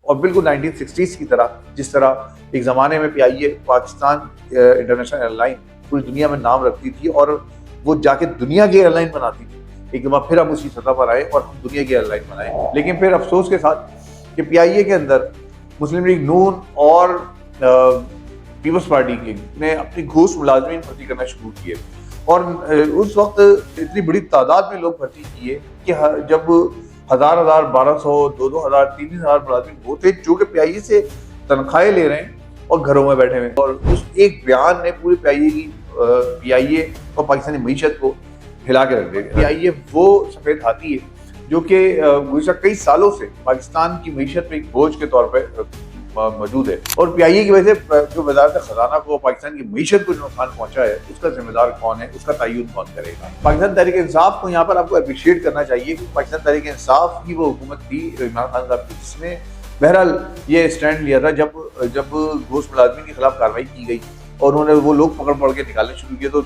اور بالکل 1960s کی طرح، جس طرح ایک زمانے میں PIA Pakistan international air line پوری دنیا میں نام رکھتی تھی اور وہ جا کے دنیا کی ایئر لائن بناتی تھی. ایک دفعہ پھر ہم اسی سطح پر آئے اور ہم دنیا کی ایئر لائن بنائے. لیکن پھر افسوس کے ساتھ کہ PIA کے اندر مسلم لیگ نون اور پیپلز پارٹی نے اپنی گھوس ملازمین بھرتی کرنا شروع کیے اور اس وقت اتنی بڑی تعداد میں لوگ بھرتی کیے کہ جب 1000 1200 2000 3000 ملازمین وہ تھے جو کہ PIA سے تنخواہیں لے رہے ہیں اور گھروں میں بیٹھے ہوئے. اور اس ایک بیان نے پوری PIA اور پاکستانی معیشت کو ہلا کے رکھ دیا. PIA وہ سفید ہاتھی ہے جو کہ گزشتہ کئی سالوں سے پاکستان کی معیشت میں ایک بوجھ کے طور پہ موجود ہے. اور PIA کی وجہ سے جو وزارت خزانہ کو پاکستان کی معیشت کو جو نقصان پہنچا ہے اس کا ذمہ دار کون ہے، اس کا تعین کون کرے گا. پاکستان تحریک انصاف کو یہاں پر آپ کو اپریشیٹ کرنا چاہیے کہ پاکستان تحریک انصاف کی وہ حکومت تھی عمران خان صاحب کی، جس نے بہرحال یہ اسٹینڈ لیا تھا جب گھوس ملازمین کے خلاف کارروائی کی گئی اور انہوں نے وہ لوگ پکڑ کے نکالنے شروع کیے. تو